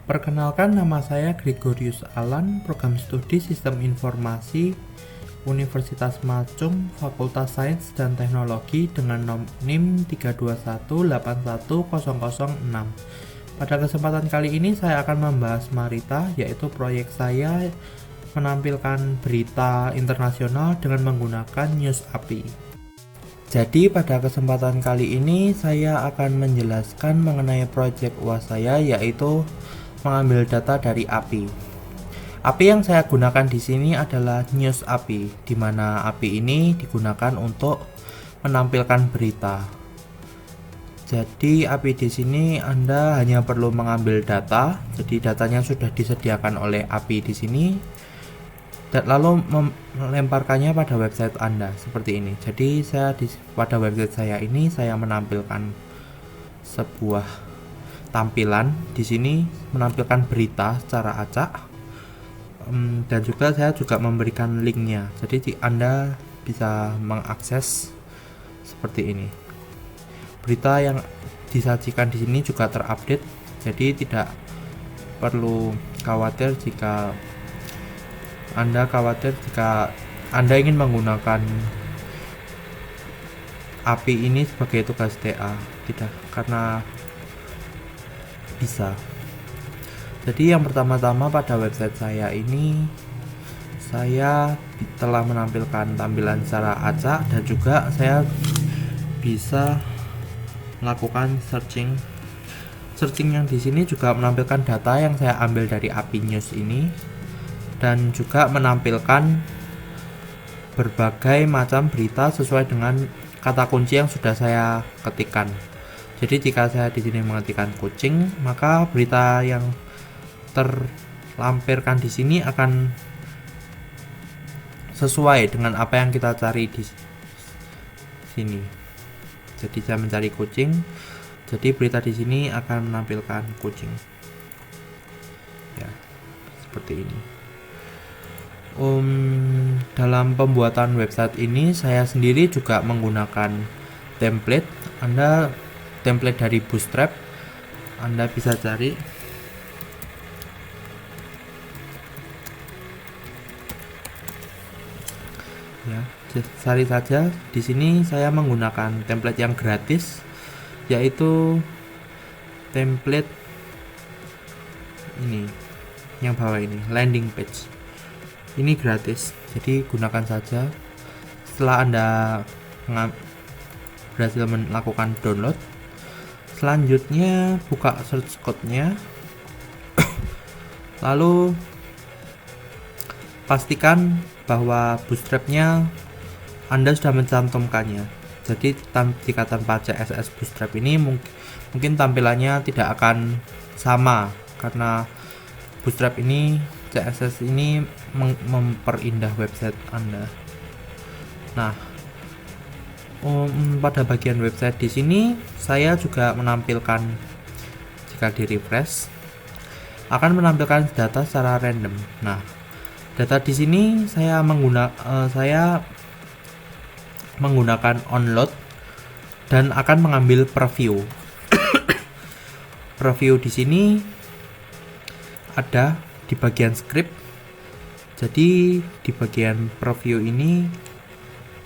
Perkenalkan, nama saya Gregorius Alan, Program Studi Sistem Informasi Universitas Macung, Fakultas Sains dan Teknologi dengan NIM 321810006. Pada kesempatan kali ini saya akan membahas Marita, yaitu proyek saya menampilkan berita internasional dengan menggunakan News API. Jadi pada kesempatan kali ini saya akan menjelaskan mengenai proyek UAS saya, yaitu mengambil data dari API. API yang saya gunakan di sini adalah News API, di mana API ini digunakan untuk menampilkan berita. Jadi API di sini Anda hanya perlu mengambil data, jadi datanya sudah disediakan oleh API di sini, dan lalu melemparkannya pada website Anda seperti ini. Jadi pada website saya ini saya menampilkan sebuah tampilan di sini, menampilkan berita secara acak, dan juga saya memberikan linknya. Jadi Anda bisa mengakses seperti ini. Berita yang disajikan di sini juga terupdate, jadi tidak perlu khawatir jika Anda ingin menggunakan API ini sebagai tugas TA, tidak, karena bisa. Jadi yang pertama-tama pada website saya ini saya telah menampilkan tampilan secara acak, dan juga saya bisa melakukan searching yang di sini juga menampilkan data yang saya ambil dari API News ini, dan juga menampilkan berbagai macam berita sesuai dengan kata kunci yang sudah saya ketikkan. Jadi jika saya di sini mengetikkan kucing, maka berita yang terlampirkan di sini akan sesuai dengan apa yang kita cari di sini. Jadi saya mencari kucing, jadi berita di sini akan menampilkan kucing. Ya, seperti ini. Dalam pembuatan website ini saya sendiri juga menggunakan template. Template dari Bootstrap, Anda bisa cari. Ya, cari saja. Di sini saya menggunakan template yang gratis, yaitu template ini, yang bawah ini, landing page. Ini gratis, jadi gunakan saja. Setelah Anda berhasil melakukan download, selanjutnya buka search code-nya, lalu pastikan bahwa bootstrap-nya Anda sudah mencantumkannya. Jadi jika tanpa CSS Bootstrap ini mungkin tampilannya tidak akan sama, karena Bootstrap ini, CSS ini memperindah website Anda. Nah, pada bagian website di sini saya juga menampilkan, jika di refresh akan menampilkan data secara random. Nah, data di sini saya menggunakan onload dan akan mengambil preview. Preview di sini ada di bagian script. Jadi di bagian preview ini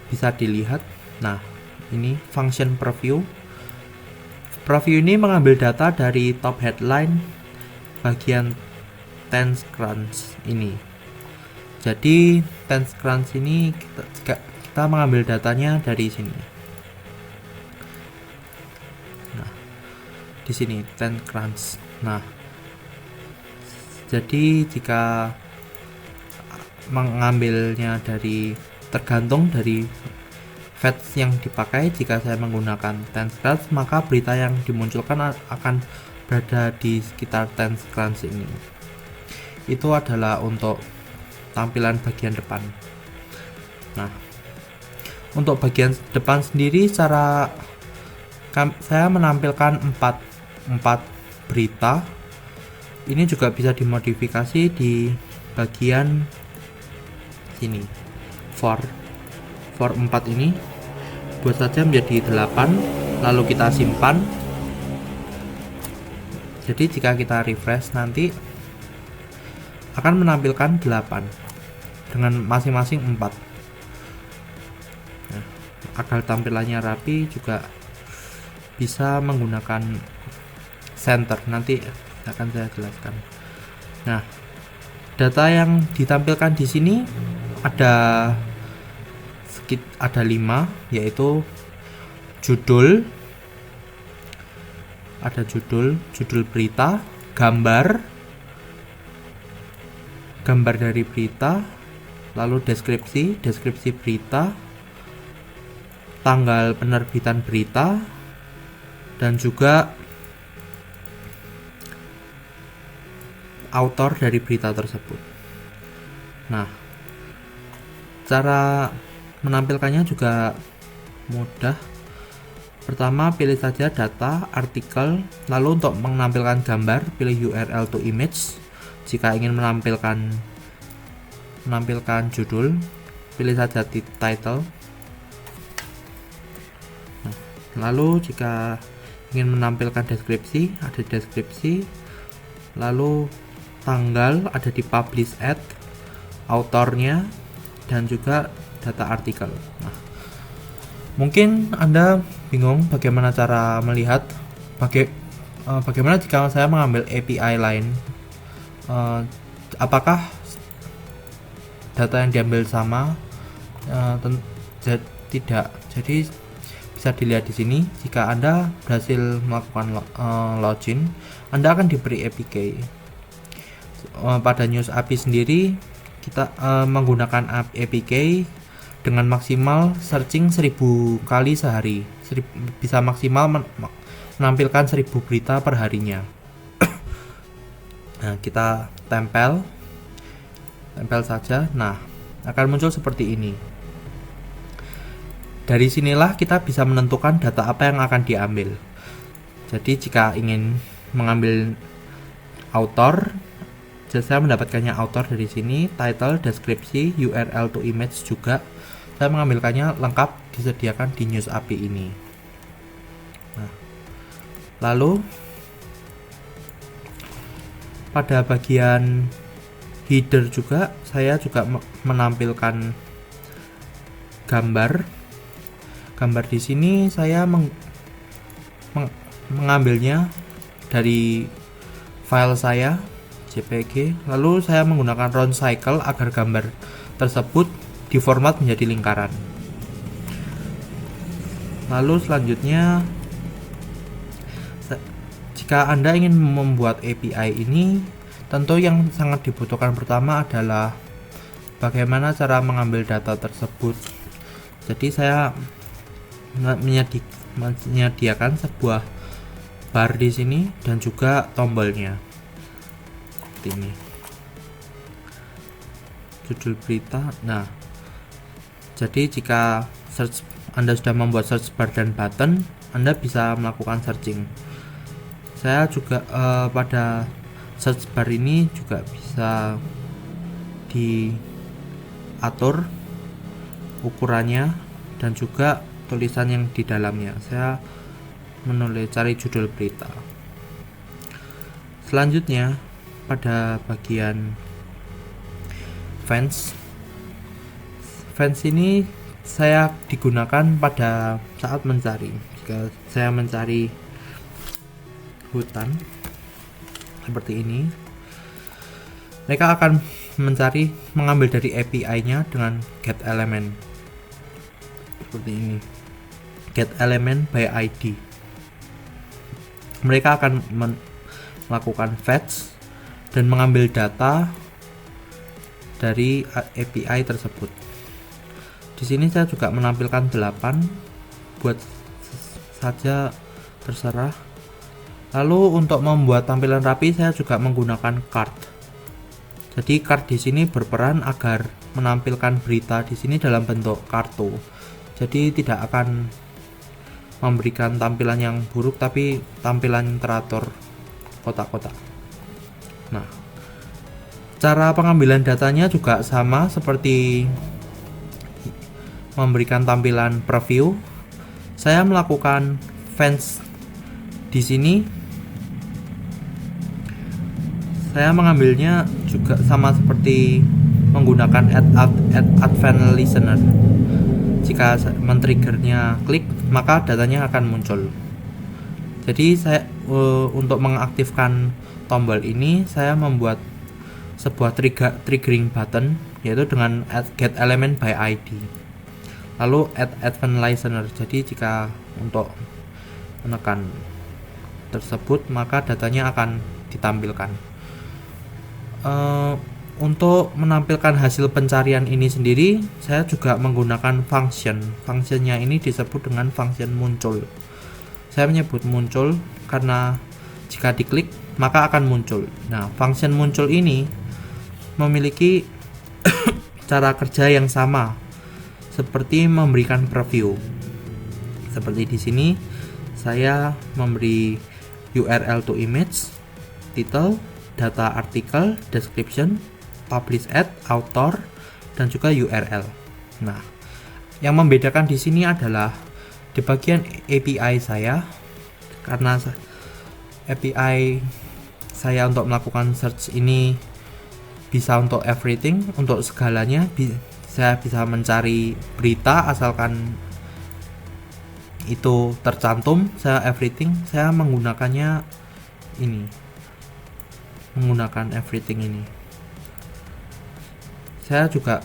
bisa dilihat. Nah, ini function preview. Preview ini mengambil data dari top headline bagian TenseCrunch ini. Jadi TenseCrunch ini kita mengambil datanya dari sini. Nah, di sini TenseCrunch. Nah, jadi jika mengambilnya tergantung dari fetch yang dipakai. Jika saya menggunakan TenseCrunch, maka berita yang dimunculkan akan berada di sekitar TenseCrunch ini. Itu adalah untuk tampilan bagian depan. Nah, untuk bagian depan sendiri saya menampilkan 4 berita. Ini juga bisa dimodifikasi di bagian sini. For 4 ini buat saja menjadi 8, lalu kita simpan. Jadi jika kita refresh nanti akan menampilkan 8 dengan masing-masing 4. Nah, agar tampilannya rapi juga bisa menggunakan center, nanti akan saya jelaskan. Nah, data yang ditampilkan di sini ada 5, yaitu judul, ada judul berita, gambar dari berita, lalu deskripsi berita, tanggal penerbitan berita, dan juga autor dari berita tersebut. Nah, cara menampilkannya juga mudah. Pertama, pilih saja data, artikel, lalu untuk menampilkan gambar, pilih URL to image. Jika ingin menampilkan judul, pilih saja title. Nah, lalu jika ingin menampilkan deskripsi, ada deskripsi, lalu tanggal ada di publish at, autornya, dan juga data artikel. Nah, mungkin Anda bingung bagaimana cara melihat bagaimana jika saya mengambil API lain, apakah data yang diambil sama? Tidak. Jadi bisa dilihat di sini, jika Anda berhasil melakukan login, Anda akan diberi APK. Pada News API sendiri kita menggunakan APK dengan maksimal searching 1000 kali sehari, bisa maksimal menampilkan 1000 berita per harinya. Nah, kita tempel saja. Nah, akan muncul seperti ini. Dari sinilah kita bisa menentukan data apa yang akan diambil. Jadi jika ingin mengambil author, saya mendapatkannya author dari sini, title, deskripsi, URL to image juga. Saya mengambilkannya lengkap disediakan di News API ini. Nah, lalu pada bagian header juga saya juga menampilkan gambar di sini. Saya mengambilnya dari file saya JPG, lalu saya menggunakan round cycle agar gambar tersebut diformat menjadi lingkaran. Lalu selanjutnya, jika Anda ingin membuat API ini, tentu yang sangat dibutuhkan pertama adalah bagaimana cara mengambil data tersebut. Jadi saya menyediakan sebuah bar di sini dan juga tombolnya. Seperti ini. Judul berita. Nah, jadi jika Anda sudah membuat search bar dan button, Anda bisa melakukan searching. Saya juga pada search bar ini juga bisa diatur ukurannya dan juga tulisan yang di dalamnya. Saya cari judul berita. Selanjutnya pada bagian fans ini saya digunakan pada saat mencari. Jika saya mencari hutan seperti ini, mereka akan mengambil dari API-nya dengan get element seperti ini, get element by ID. Mereka akan melakukan fetch dan mengambil data dari API tersebut. Di sini saya juga menampilkan 8, buat saja terserah. Lalu untuk membuat tampilan rapi, saya juga menggunakan card. Jadi card di sini berperan agar menampilkan berita di sini dalam bentuk kartu. Jadi tidak akan memberikan tampilan yang buruk, tapi tampilan teratur kotak-kotak. Nah, cara pengambilan datanya juga sama seperti memberikan tampilan preview. Saya melakukan fence di sini Saya mengambilnya juga sama seperti menggunakan advanced listener. Jika men-triggernya klik, maka datanya akan muncul. Jadi saya untuk mengaktifkan tombol ini, saya membuat sebuah triggering button, yaitu dengan get element by ID. Lalu add advanced listener. Jadi jika untuk menekan tersebut, maka datanya akan ditampilkan. Untuk menampilkan hasil pencarian ini sendiri, saya juga menggunakan functionnya ini disebut dengan function muncul. Saya menyebut muncul karena jika diklik maka akan muncul. Nah, function muncul ini memiliki cara kerja yang sama seperti memberikan preview. Seperti di sini saya memberi URL to image, title, data artikel, description, publish ad, author, dan juga URL. Nah, yang membedakan di sini adalah di bagian API saya, karena API saya untuk melakukan search ini bisa untuk everything, untuk segalanya. Saya bisa mencari berita asalkan itu tercantum. Saya everything, saya menggunakannya ini. Menggunakan everything ini. Saya juga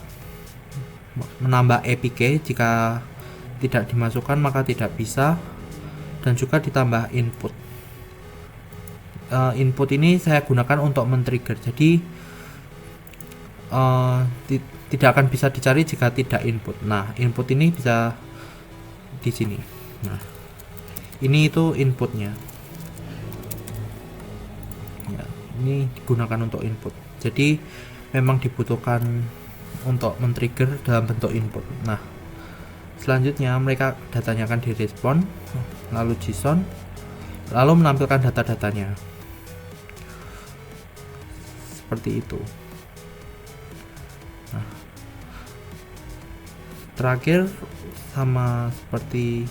menambah APK, jika tidak dimasukkan maka tidak bisa, dan juga ditambah input. Input ini saya gunakan untuk men-trigger. Jadi tidak akan bisa dicari jika tidak input. Nah, input ini bisa di sini. Nah, ini itu inputnya. Ya, ini digunakan untuk input. Jadi memang dibutuhkan untuk men-trigger dalam bentuk input. Nah, selanjutnya mereka datanya akan direspon, lalu JSON, lalu menampilkan data-datanya seperti itu. Nah, terakhir sama seperti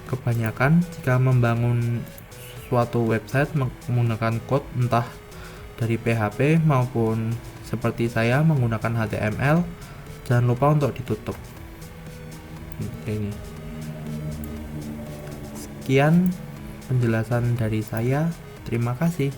kebanyakan, jika membangun suatu website menggunakan code entah dari PHP maupun seperti saya menggunakan HTML, jangan lupa untuk ditutup. Ini. Sekian penjelasan dari saya. Terima kasih.